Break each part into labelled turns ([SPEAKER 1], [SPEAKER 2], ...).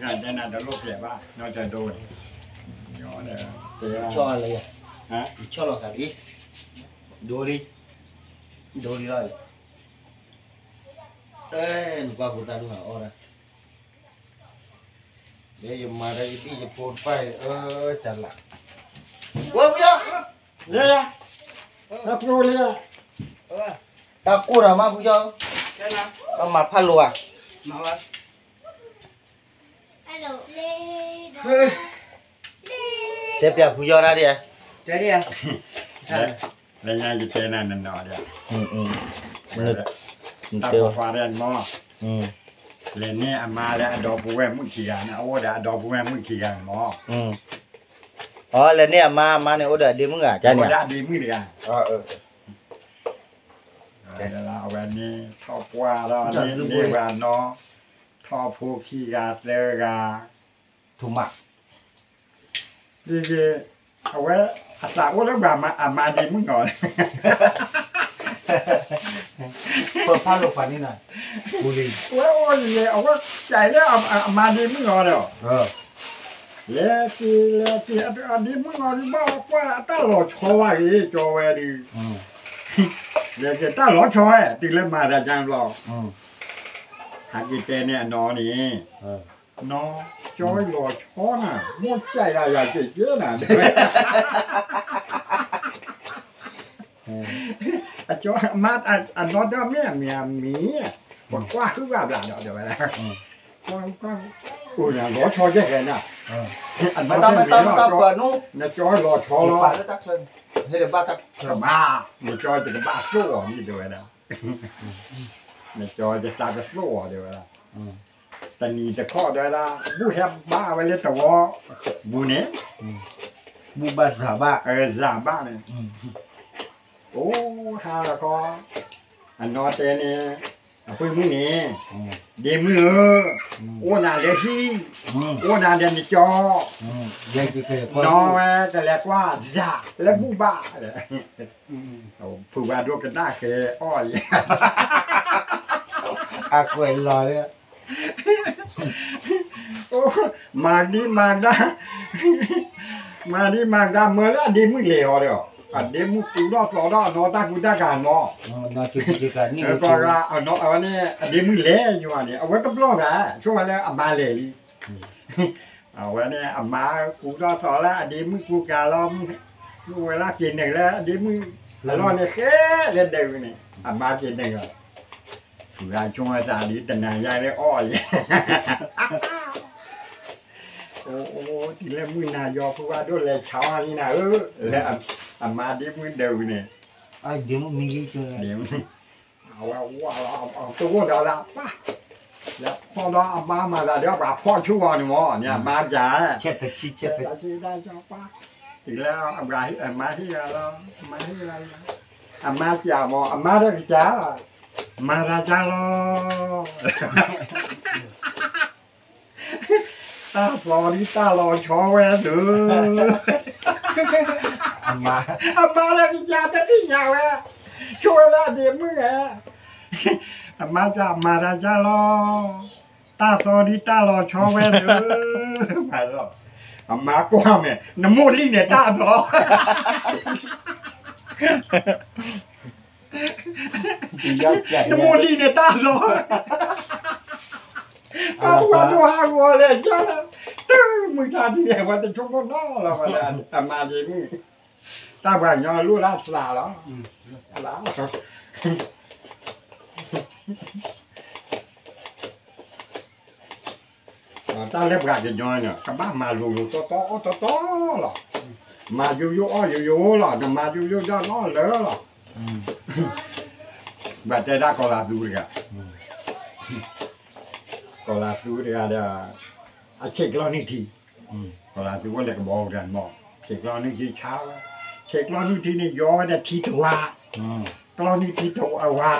[SPEAKER 1] งานจะนานจะลูกเสียบ้างนอกจากโดนย้อนเลยเจ๊
[SPEAKER 2] choอะไรอ่ะ
[SPEAKER 1] ฮะ
[SPEAKER 2] cho là cả đi đồ đi rồi ê qua của ta đúng hả ô này để dùng mà đây đi chụp phone phải chặt lại quên chưa
[SPEAKER 1] เนี่ยรับรู้เลย
[SPEAKER 2] ta cua là mà bây giờ ta mặt pha lùa tiếp theo bây giờ ra đi à
[SPEAKER 1] แล้วยังจะเจอนั่นนอนเนี่ยตาฟ้าเรียนมอเรียนนี่มาแล้วดอกบัวมึงขี้กันโอ้ดาดอกบัวมึงขี้กันมอ
[SPEAKER 2] อ๋อแล้วเนี่ยมาเนี่ยโอ้เดี๋ยวดีมึงอ่ะจ้าเนี่ย
[SPEAKER 1] โอ้ดาดีมึงดีกัน
[SPEAKER 2] แต่
[SPEAKER 1] เราแบบนี้ท่อปัวแล้วนี่แบบเนาะท่อผู้ขี้กันเลยกัน
[SPEAKER 2] ถูกหมัก
[SPEAKER 1] นี่เอาไว้อาสาว่าแล้วแบบมาดีมึงก่อน
[SPEAKER 2] เปิดผ้าลงฝันนี่หน่อยบุรี
[SPEAKER 1] ว่าโอ้ยเอาว่าใจแล้วเอามาดีมึงก่อนเนาะแล้วที่อันนี้มึงก่อนบอกว่าตาหลอดคอยจอเวดีเดี๋ยวจะตาหลอดคอยตีเริ่มมาแต่จังหรอกหากิเตเนี่ยนอนี่นอจอยหลอดคอน่ะมั่วใจอะไรเจ๊น่ะจอยมาอันนอเดอแม่เมียมีกว่าคือว่าเดี๋ยวไปแล้วก็อุ้ยหลอดคอแค่น่ะอัน
[SPEAKER 2] ไม่ต้องเปิดนู้น
[SPEAKER 1] นะจอยหลอดคอ
[SPEAKER 2] หล
[SPEAKER 1] แล้
[SPEAKER 2] อ
[SPEAKER 1] ว
[SPEAKER 2] ฝันแล้วตักเชิญให้เดี๋ยวบ้าตัก
[SPEAKER 1] บ้าไม่จอยจะบ้าสู้นี่ด้วยนะไม่จอยจะตายจะสู้ด้วยนะแต่นี่จะข้อได้ละบูแฮบบ้าไว้เลยแต่ว่าบูเนี้ย
[SPEAKER 2] บูบ้าสาบ้า
[SPEAKER 1] สามบ้าเนี่ยโอ้ฮาละก็อันนอเตเนี่ยพูดมึงนี่เดี๋ยวมือโอ้นาเลี้ยที่โอ้นาเดี๋ยวนี่จอ
[SPEAKER 2] ยังจะเคย
[SPEAKER 1] นอแม่แต่แรกว่าจ่าแล้วบูบ้าเลยผู้ว่าดูกันหน้าเคอ้อเลย
[SPEAKER 2] อาควยลอยเลย
[SPEAKER 1] โอ้มาดีมาได้มาดีมาได้เมื่อไรดีมึงเหลวเลยอันเดมึงกูรอสอรอนอตากูตาการมอ
[SPEAKER 2] น่าจุดกันนี่
[SPEAKER 1] ปลาเอาเนาะเอาเนี่ยอันเดมึงเหลวอยู่อันนี้เอาไว้กับรอนะช่วงแล้วอามาเหลวเอาไว้เนี่ยอามากูรอสอแล้วอันเดมึงกูการล้อมเวลากินหนึ่งแล้วอันเดมึงรอเนี่ยแค่เล่นเดิมนี่อามากินหนึ่งอ่ะผู้ชายช่วงอาจารย์นี้แต่นายยายได้อ้อเลยโอ้ทีแรกมึงนายกผู้ว่าด้วยเลยเช้านี่นะแล้วมาดิมึงเดินเนี่ย
[SPEAKER 2] เดี๋ยวมึงมีกี่ชั่วโมง
[SPEAKER 1] เดี๋ยวเอาตัวเดียวละป่ะแล้วพ่อเราเอามาแล้วเดี๋ยวแบบพ่อชั่วนี่มั้งเนี่ยมาจ่า
[SPEAKER 2] เช็ดตะชีเช็ดตะ
[SPEAKER 1] ชีได้จ้าป่ะถึงแล้วอะไรมาที่เรามาที่เรามาจ่ามั้งมาได้จ่ามาได้จ่าล้อตาฟลอริตาลอชอแวเด้อมาแล้วที่จ่าจะที่ยาวแวช่วยแล้วเดี๋ยวมึงมาจ่ามาได้จ่าลอตาฟลอริตาลอชอแวเด้อมาแล้วมากว่าแม่น้ำมูดลี่เนี่ยตาหรอน้ำมูดลี่เนี่ยตาหรอป้าว่าดูหาวัวเลยจ้าตึ้งมึงทานที่ไหนว่าจะชกคนนอกเราวันมาดีมึงตาบ่ายย้อนรู้ราสลาหรอลาตาเล็บกาจะย้อนเนี่ยกับบ้ามาลูโตหรอมาอยู่อ้ออยู่หรอจะมาอยู่ด้านนอกเลยหรอแบบใจได้ก็ลาดูเลยก็ลาดูเดี๋ยวเช็คล้อนี่ทีก็ลาดูว่าเลยก็บอกกันบอกเช็คล้อนี่ทีเช้าเช็คล้อนี่ทีนี่ย้อนแต่ทีตัวล้อนี่ทีตัวว่า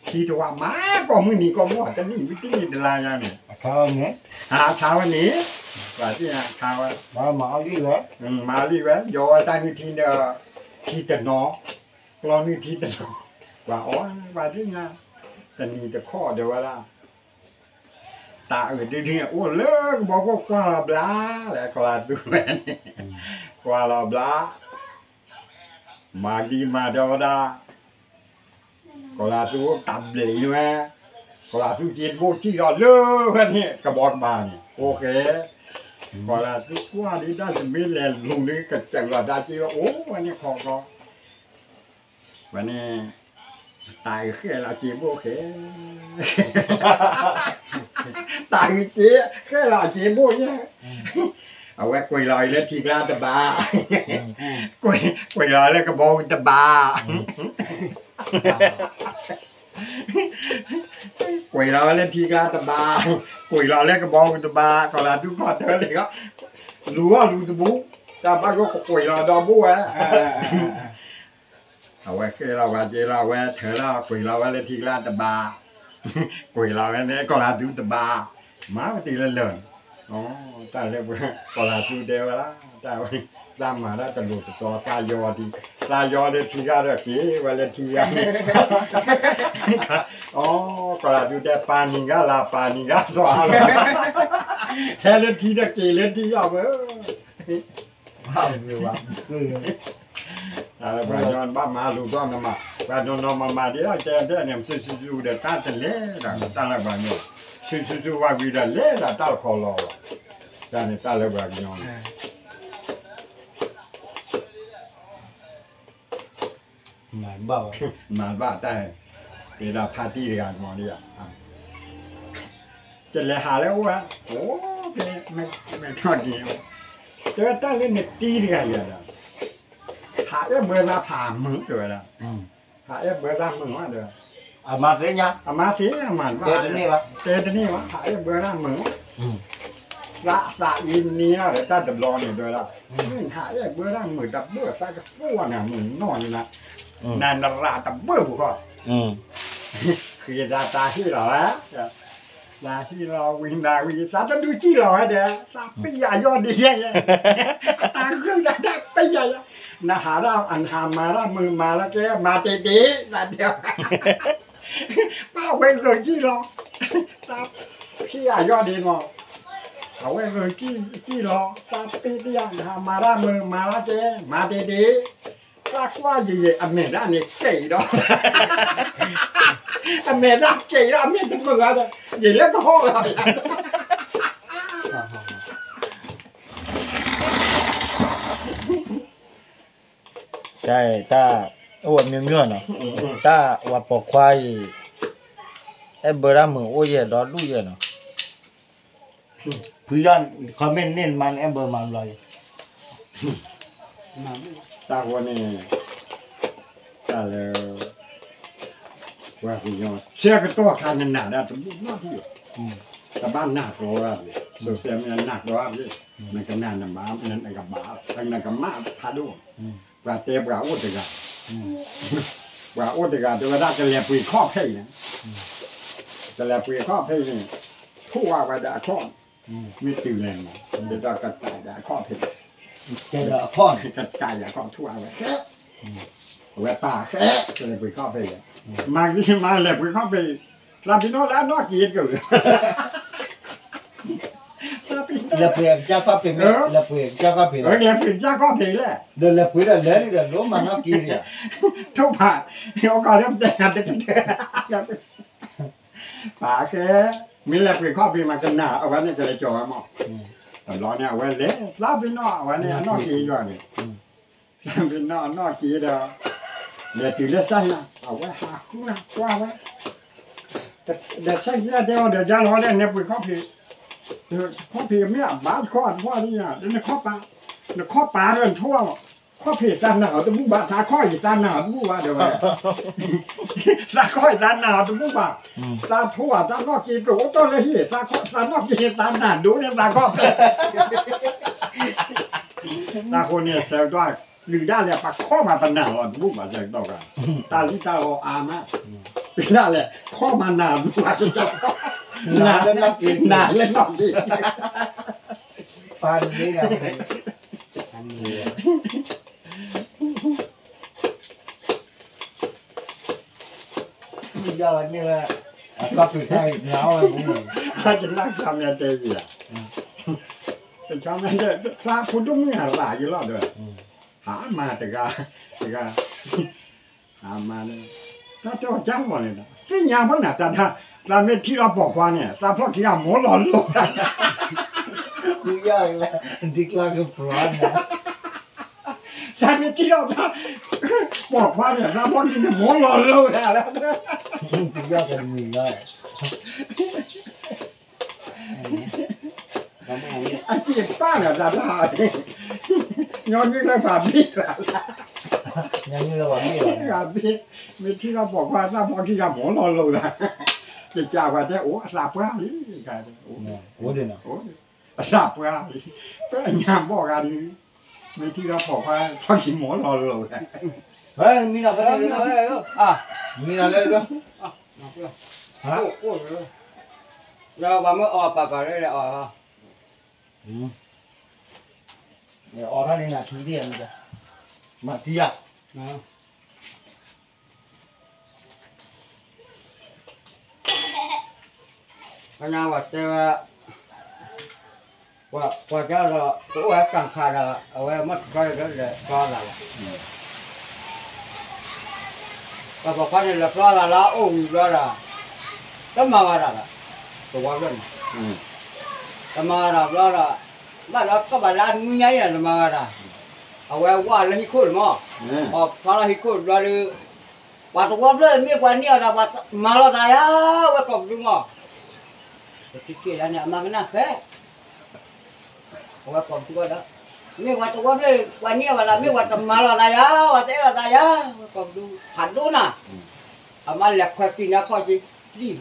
[SPEAKER 1] ทีตัวมาก็มึงนี่ก็มั่วแต่นี่วิธีนี่เป็นไรอย่างนี้
[SPEAKER 2] ข้าวเงี้ย
[SPEAKER 1] เช้าวันนี้ว่าที่เช้า
[SPEAKER 2] มาเอาดีเลย
[SPEAKER 1] มาลีแวะย้อนแต่นี่ทีเดียวทีแต่น้องล้อนี่ทีแต่น้องว่าอ๋อว่าที่ไงแต่นี่จะข้อเดียวว่า ตาđi ô lớn bỏ có qua là lá lại còn là tụi mẹ qua là lá mà đi mà đâu ra còn là tụi tập lì mà còn là tụi chuyện vô chi đó lớn hơn nè cả bọn bà nè ok còn là tụi qua đi ra thì biết là luôn đi cả chẳng là ra chi là ố anh khó có và nè tài khi là chị vô khế tài chị khi là chị vô nhá ở quay quay lại lên thì ra tập ba quay lại lên cái bộ tập ba quay lại lên thì ra tập ba quay lại lên cái bộ tập ba còn là tôi còn thế này đó lúa tập bú ta bắt có quay lại đó bú áเอาไว้คือเราว่าเจเราไว้เธอเราคุยเราไว้เลยทีละตะบาคุยเราไว้เนี่ยก็ลาดูตะบามาตีละเลินอ๋อตาเรียกว่าก็ลาดูเดียวละตาไว้ตามมาได้กระโดดตัวตายอดีตายอเลยทีละเรื่องกี้ไว้เลยทีละอ๋อก็ลาดูแต่ปานิงาลาปานิงาสวาแค่เลยทีละกี้เลยทีละเว้ย
[SPEAKER 2] ว้าวเลยว่ะคือ
[SPEAKER 1] bà non ba ma lu don ma bà non non ma dia che de nem su su de ta te le da ta la ba no su wa vi da le da ta kho lo da ne ta le ba no
[SPEAKER 2] หมายเบา
[SPEAKER 1] ma ba ta de da party de ga mo dia che le ha le wa o ke me ta di de ta le ne ti de ga ya da hạ ép bữa ra thả mừng rồi là hạ ép bữa ra mừng quá được
[SPEAKER 2] à mà thế nhá
[SPEAKER 1] à má thế mà tê thế này mà hạ ép bữa ra mừng dạ im ní để ta đập lò này rồi là hạ ép bữa ra mừng đập bữa ta cái phô này mừng nọ như nè nè ra đập bữa của con khi ra ta khi đó á là khi lo win là win ta đưa chi lo đấy ta bây giờ do đi ta không đã bây giờ na hả ra anh hàm mà ra mừng mà ra cái mà tê tê là điều bao quên rồi chi lo ta khi do đi màเขาไอ้เงินจี้รอตาปีเดียนมาได้มือมาแล้วเจ๊มาดีๆรักว่าเย่ๆอเมริกาเนี่ยเก๋ดอกอเมริกาเก๋ดอกอเมริกาเมืองอะไรเย่แล้วก็ห้องอะไร
[SPEAKER 2] ใช่ถ้าอ้วนเมียวๆเนาะถ้าว่าปอกควายไอ้เบอร์มือโอ้ยดอลูเยเนาะพี่ย้อนคอมเมนต์เน้นมันแอมเบอร์มันเลย
[SPEAKER 1] ตาวันนี้ตาแล้วว่าพี่ยอดเสียก็ตัวคันหนาได้ตัวน้าที่แต่บ้านหนักร้อยเลยสุดเสียมันหนักร้อยเลยมันก็นานนะบ้านั่นกับบ้าตั้งนั้นกับมาพาดูว่าเตะว่าอุดกันว่าอุดกันแต่ว่าได้จะเลี้ยปุยครอบให้นะจะเลี้ยปุยครอบให้นี่ทั่วว่าด่าข้อไม่ตื่นแรงนะเดี๋ยวกระต่ายด่าข้อเพชร
[SPEAKER 2] เจอข้อน
[SPEAKER 1] กระต่ายด่าข้อทั่วว่าแค่ว่าป่าแค่จะเลี้ยปุยครอบให้มาที่มาเลี้ยปุยครอบให้ลาพิโน่แล้วนอกกีดกันเลย
[SPEAKER 2] la puya ja ka pe me la puya ja ka pe
[SPEAKER 1] เลี้ยปุยจ้าข้อเพชรแหละ
[SPEAKER 2] de la puya le ni de lo ma na ki ri
[SPEAKER 1] ทุกผ่าโอกาสเริ่มแต่งแต่ป่าแค่มีเลี้ยปุยครอบให้มากันหนาเอาไว้เนี่ยจะเลยจ่อหม้อแต่ร้อนเนี่ยเอาไว้เละลาพิโน่เอาไว้เนี่ยนอกกีอยู่นี่ลาพิโน่นอกกีเดียวเลี้ยตื่นเลี้ยไส้นะเอาไว้หาคู่นะว่าไว้เดี๋ยวไส้เดียวเดี๋ยวจะร้อนเนี่ยปุยครอบให้ข้อผีเมียบ้านข้อพ่อนี่อ่ะเดี๋ยวข้อปลาเดี๋ยวข้อปลาเดินทั่วข้อผีตาหนาวตัวมุ้งบาทาข้ออยู่ตาหนาวตัวมุ้งบาเดี๋ยวไปตาข้อตาหนาวตัวมุ้งบาตาทั่วตานอกกินโอ้ต้นเลยตาข้อตานอกกินตาหนาดูเนี่ยตาข้อตาคนเนี่ยเซลล์ด้วยหนึ่งด้านเลยปากข้อมาปัญหาอ่ะตัวมุ้งบาเจ็บต่อกันตาลิตาโออามาเป็นด้านเลยข้อมาหนาดูมาจะหนาแล้วนอกกินหนาแล้วนอกกิน
[SPEAKER 2] pan ni naอันนี้ยอดนี่ว่าก็คือใช่เงาอะไรพวกนี้
[SPEAKER 1] 他就那上面这一，这上面这啥普通面啥一老的，蛤蟆这个蛤蟆呢，他叫家伙来的，这年份呢，咱没提到爆花呢，咱跑给俺摸老路。
[SPEAKER 2] 不要了，你那个不然呢？
[SPEAKER 1] 咱没提到他爆花呢，咱跑给你摸老路来了。
[SPEAKER 2] 不要跟你了。
[SPEAKER 1] 俺这办了，咱要你来把币了。
[SPEAKER 2] 要你来把币了。
[SPEAKER 1] 把币没提到爆花，咱跑给俺摸老路了。这家伙这我啥不让你看的？
[SPEAKER 2] 我的呢？
[SPEAKER 1] 啥不让你？这年报干的，没提到爆花，跑给摸老路了。
[SPEAKER 2] 哎，你那边那个啊，你那那个啊，啊，我是，要把我哦，把那个哦，你哦，他那个提的那个，马提呀，anh bảo thế qua cho rồi cũng phải càng khai là ở mất coi đó để cho là và bảo quan này là cho là nó ổn rồi là cái mà là tôi quan luôn cái mà là mà nó có bà lan nguyên nhảy là mà là ở qua là hít khôn mà phá là hít khôn rồi đi bà tôi quan luôn mấy quan nhiều là bà mà nó đại á qua cổng đúng không cái này mà cái nào khác qua cổng tôi đó mấy quan tôi quan luôn quan nhiều là mấy quan mà nó đại á và thế là đại á qua cổng tôi hẳn luôn à mà lẹ khoe tin nhá coi gì li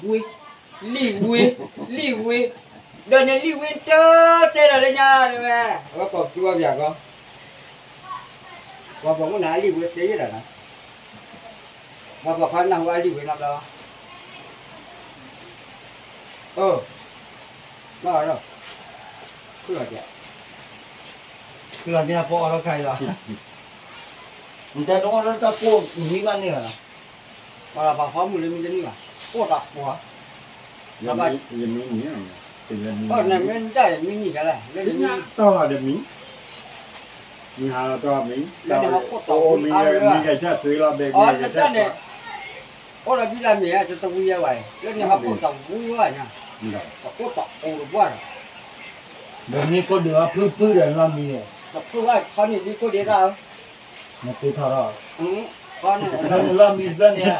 [SPEAKER 2] vui đời này li vui chơi tên là đây nha nè qua cổng tôi bây giờ con qua bóng cái này li vui thế rồi nè qua bảo khoan nào qua li vui làm đâu nó ở đâu cứ là vậy cứ là nhà po nó cày rồi người ta nó ta po mình ban này là mà là bảo phá một lên mình à po đặc po
[SPEAKER 1] là bà mình nhớ
[SPEAKER 2] này mình đây mình gì cái này lên
[SPEAKER 1] nhá to là được mình hà là to mình mình cái cha sưởi là bề cái cha
[SPEAKER 2] là bây giờ mình cho tao vui vậy lên nhà học cô tổng vui quá nha cô tổng quá rồi bây giờ có đứa phư để làm gì vậy phư vậy con này đi cô đi đâu mà tôi thở rồi con này làm gì vậy nha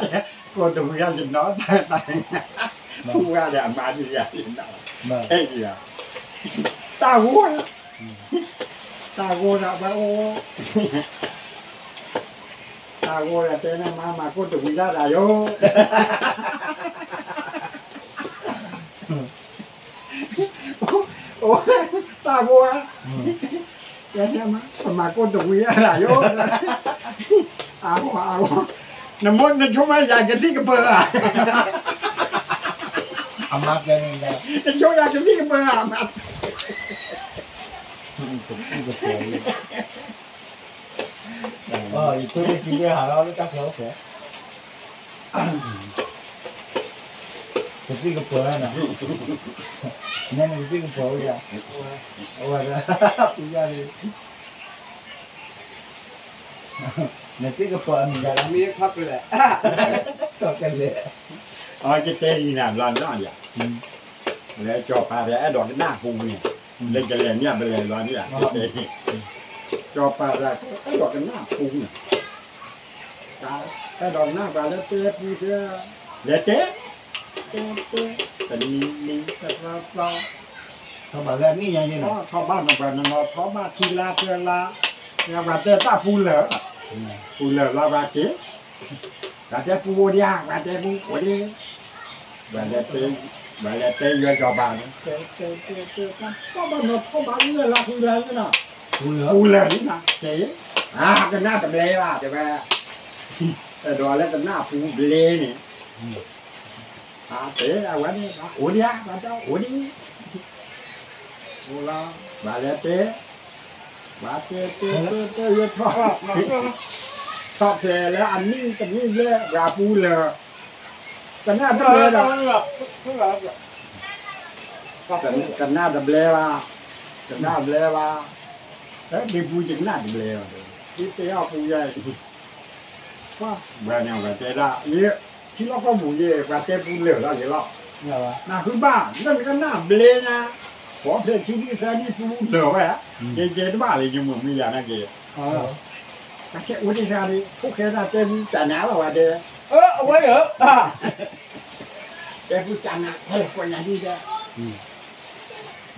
[SPEAKER 1] cô tụi ra thì nó không ra để mà gì vậy thế gì à ta gua là ba ô ta gua là tên mà cô tụi ra là vô ô ta gua cái mà cô tụi ra là vô nó muốn nó chúng mày dài cái gì cái bờ à
[SPEAKER 2] amat cái này
[SPEAKER 1] nó chúng ra cái gì cái bờ à mà
[SPEAKER 2] itu dia halal lu tak jauh ya. Tapi kebetulan nah. Ini tapi kebetulan ya. Oh ada punya ni. Nanti kebetulan dalam ni thấp rồi đấy. Thấp cái lệ.
[SPEAKER 1] Cái tên gì nào loạn đó vậy? Để cho bà để đòn cái nát vùng này. Lên cái lệ nha, bên lệ loạn vậy. Cho bà ra cái đòn cái nát vùng này. Cái đòn nát bà nó tép như thế. Để tép. Tình mình sao.
[SPEAKER 2] Thôi bà lên như vậy nè.
[SPEAKER 1] Thôi ba nó có ba chi la chưa la. Nhưng mà tép ta phun lỡ. Phun lỡ là bà chết. Bà tép phun đi à, bà tép phun đi. Bà lẹ tê vô cho bà nó. Có bà nó không bán người là phun lỡ cái nào. Phun lỡ đi mà. Thế. Cái nát tầm lê bà. Thế đó là tầm nát phun lê này. Thế là quá đi. Ủa đi á, bà cháu. Ủa đi. Ủa là. Bà lẹ tê. Bà tê vô thôi. Thọt lẹ là ăn ní tầm ní lẹ. Bà phun lỡ. Cái này bắt lẹ rồi. กันหน้าดับเลว่ากันหน้าดับเลว่าแล้วดีปูจึงหน้าดับเลว่าที่เตี้ยปูใหญ่ว่าแบบนี้แบบเจ้าเยอะที่เราก็หมูเยอะแบบเจ้าปูเหลือแล้วเยอะแล้วน่าคือบ้านนั่นก็หน้าดับเลนะขอเพื่อนที่นี่แค่นี้ปูเหลือไว้อะเจ๊บ้านเลยยังมึงมีอย่างนั้นเจ๊แต่แค่อุทิศาดิพวกแค่น่าเต็มแต่หนาวว่าเด้
[SPEAKER 2] เอาไว้เหรอ
[SPEAKER 1] แต่ผู้จันนะเฮ้ยคนอย่างนี้เด้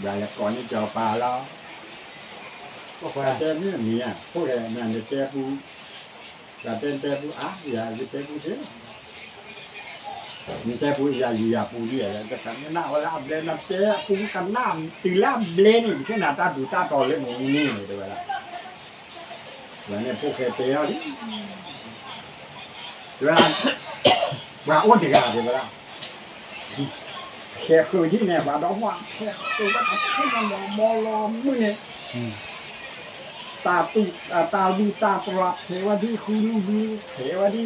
[SPEAKER 1] อย่าละก่อนนี่เจ้าป่าแล้วพวกเจ้าเนี่ยมีอ่ะพวกแกนั่นเจ้าปูแต่เป็นเจ้าปูอ่ะอย่าเจ้าปูเสียมีเจ้าปูอย่าปูเดียจะทำหน้าว่าเบลนเจ้าปูกันหน้าตีล่าเบลนี่แค่หน้าตาดูตาต่อเลยมึงนี่เลยเวลาแล้วเนี่ยพวกแกเตี้ยดิเวลาว่าอ้วนดีกันเวลาแค่คือที่เนี่ยว่าดอกว่าแค่ตัวว่าให้มันมอลอมือเนี่ยตาตุตาดูตาปลาเทวดีคุยดูเทวดี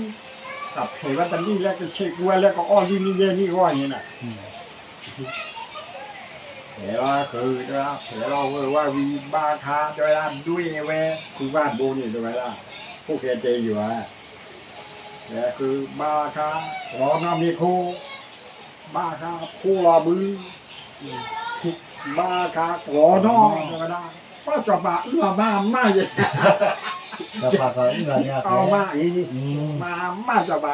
[SPEAKER 1] กับเทวดานี่แล้วก็เช็คว่าแล้วก็อ้อยูนี่เยนี่ว่าอย่างนี้น่ะเทวาคือว่าเทวาว่าวีบาคาโดยละด้วยเวคือบ้านโบนี่โดยละพวกแกเจอยู่อ่ะแล้วคือบาคารอน้ำมีคูบ้าค่ะคู่รอมือบ้าค่ะรอนอก็ได้ป้าจะมามาอย่าง
[SPEAKER 3] เราพาเขาเนี่ย
[SPEAKER 1] เอามาอีมาจะมา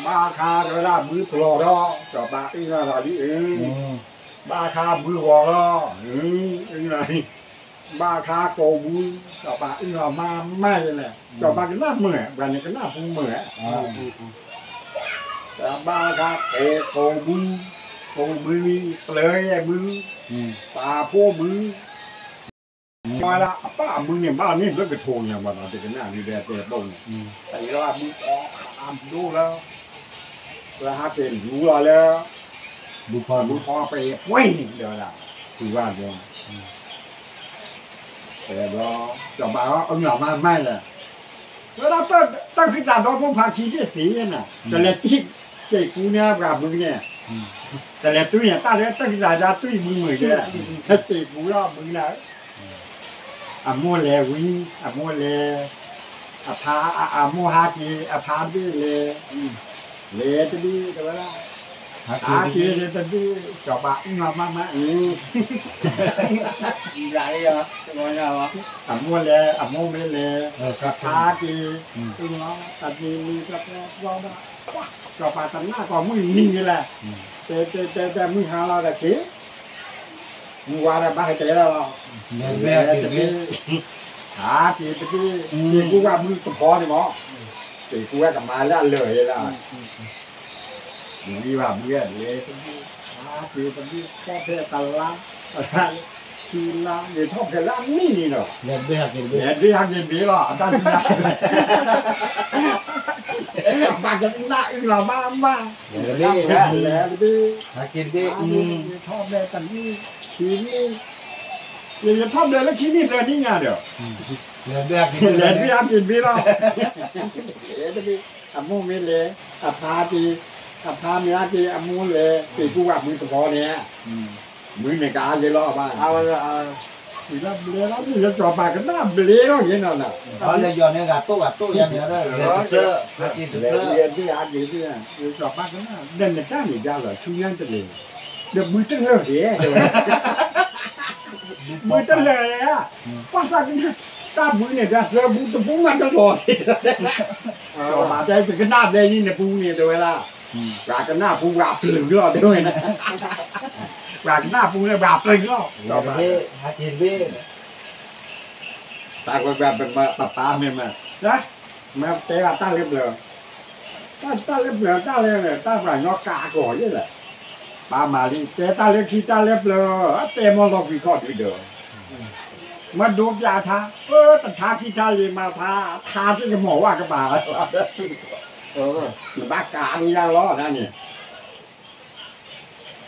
[SPEAKER 1] บ้าค่ะก็ได้มือปลอดอจะมาอีกอะไรนี่บ้าค่ะมือวอลอีกอะไรบ้าค่ะโกมือจะมาอีกมาไม่เลยจะมาก็น่าเหมื่อวันนี้ก็น่าพุ่งเหมื่อแต่บ้าครับโกมือเลยมือตาพวกมือมาละป้ามือเนี่ยบ้านนี่เลิกกระโถงอย่างวันเราจะกันหน้ามีแดดเตะบ่งแต่ว่ามือออกขามดูแล้วหาเป็นรู้แล้วบุพอไปไว้เดี๋ยวละคือว่าเดี๋ยวแต่เราจะมาเอาหน่อมาไม่เลยแล้วเราต้องพิจารณาพวกภาคีที่สีน่ะแต่ละที่เจ้ากูเนี่ยกับมึงเนี่ยแต่ละตุ้ยเนี่ยตาเนี่ยต้องพิจารณาตุ้ยมือเนี่ยถ้าเจ้ากูรอบมึงนะอาโมเลวีอาโมเลอาพาอาโมฮากีอาพาบีเลตบีแต่ว่าอากีเลตบีจอบะงามา
[SPEAKER 2] ไรอ่ะจะมาเนาะ
[SPEAKER 1] อาโมเลอาโมเมเลพากีตึงเนาะตัดมีกับเราได้จอบะตันหน้าก็มึงนี่แหละแต่มึงหาเราแต่กี้มึงว่าอะไรบ้างให้เจ๊เรา
[SPEAKER 3] แม่ตี
[SPEAKER 1] หาตีไปที่กูว่ามึงก็พอดิหมอตีกูว่ากับมาแล้วเลยล่ะมึงว่ามึงเลยหาตีไปที่แค่เพลตลาดอะไรคือร้านเดี๋ยวทอบเพลร้านนี่เนาะ
[SPEAKER 3] เด็ดด้วยครับเด็ด
[SPEAKER 1] ดีหรอตั้งใจบ้านจะน่าอีกหรอบ้านแล้วดี
[SPEAKER 3] หากินดี
[SPEAKER 1] ทอบเลยแต่นี่ขี้นี่ยังทอบเลยแล้วขี้นี่เลยนี่ไงเดี๋ยว
[SPEAKER 3] เด็ดด้วย
[SPEAKER 1] เด็ดพี่อากินพี่หรอเด็ดพี่อามูไม่เลยอาพาตีอาพาเมียตีอามูเลยตีกูว่ามือตะพอเนี่ยมือในการเลยหรอบ้าน
[SPEAKER 2] เอา
[SPEAKER 1] ทีละเบลแล้วนี่จะจ่อปากกันหน้าเบลแล้วอย่างนั้นน่ะ
[SPEAKER 3] เขาเลยย้อนเนี่ยกับตู้ยันเนี่ยได้เลยหากิน
[SPEAKER 1] เรียนที่อากินที่น่ะจ่อปากกันหน้าเดินในก้านนี่ยาวเลยชุ่มยันจะเลยเดี๋ยวมือตั้งเลยเดี๋ยวมือตั้งเลยอ่ะภาษากันตามือเนี่ยจะเสือบุตรปุ้งมันตลอดจ่อปากใจจะกันหน้าเบลนี่เนี่ยปุ้งเนี่ยเดี๋ยวเวลาปากกันหน้าปุ้งราบเลยก็ด้วยนะปากหน้าปุ้งเนี่ยราบเลยก็
[SPEAKER 3] จ่อปากหากินดี
[SPEAKER 1] ตาแบบเป็นมาตัดตาเนี่ยมานะมาเตะตาเล็บเลยตาเล็บเลยตาเล็บเลยตาปลายนกกาก่อนนี่แหละปลามาลีเตะตาเล็บที่ตาเล็บเลยเตะมอลล์กี่ข้อดีเด้อมาดูยาทาแต่ทาที่ตาเล็บมาทาที่จะหมอว่ากระบาบ้ากามีแล้วล้อนะเนี่ย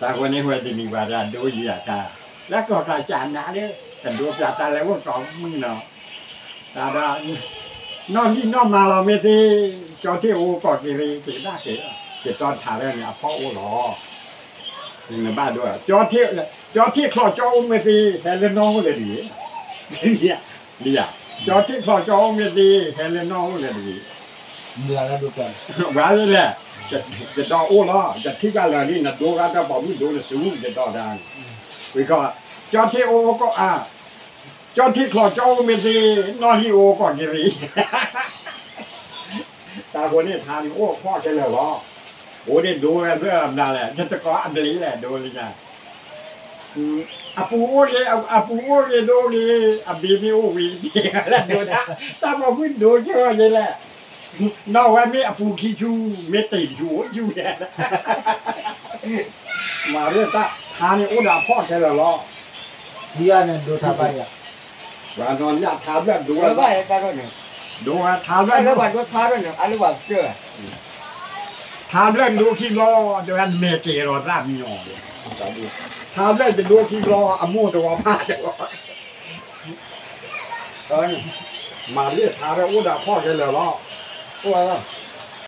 [SPEAKER 1] ตาคนนี้หัวดีมีวาระดูยาทาแล้วก็ใส่จานนะเนี่ยแต่ดูยาตาแล้วว่าสองมึงเนาะตาดานอนที่นอนมาเราไม่สิจอที่โอ้กอดกีรีติดได้เก๋ตอนถ่ายแล้วเนี่ยพ่อโอ้หรอ ในบ้านด้วยจอที่คลอจอไม่ดีแต่เล่นน้องเลยดีเนี่ยดีอ่ะจอที่คลอจอไม่ดีแต่เล่นน้องเลยดี
[SPEAKER 3] เดือนแล้วดูกัน
[SPEAKER 1] ว่าเลยแหละจะต่อโอ้ล้อจะที่กันเลยนี่นะดูกันจะบอกไม่ดูเลยสูงจะต่อได้วิก็จอที่โอก็จอที่คลอจอไม่ดีนอนที่โอก่อนกี่ปีตาคนนี้ทานโอ้พ่อแกเลยหรอโอ้ได้ดูกันเพื่ออะไรแหละจะก็อันนี้แหละดูเลยจ้ะอาปูโอ้ยอาปูโอ้ยดูดีอาบีมีโอ้วีดีแล้วดูนะตาบอกไม่ดูเยอะเลยแหละนอกวันนี้อาปูขี้ชูเมติชูชูเนี่ยมาเรื่องตาทานนี่โอ้ด่าพ่อแกเลยหรอ
[SPEAKER 3] เดือนเนี่ยดูทำไปอ่ะ
[SPEAKER 1] ว่านอนยาทานแบบดู
[SPEAKER 2] แล้วว่าตาด้วยเนี่ย
[SPEAKER 1] ดูทานแบ
[SPEAKER 2] แล้ว
[SPEAKER 1] บ
[SPEAKER 2] ว่าด้วยท้าด้วยเนี่ยอะไรว่าเชื่อ
[SPEAKER 1] ทานเรื่องดูขี้รอเดี๋ยวอันเมเกรอราบมีอ่อนทานเรื่องจะดูขี้รออามูตัวผ้าเดี๋ยวมาเรียกทานแล้วโอ้ด่าพ่อแกเลยหรอ
[SPEAKER 2] ตัวก็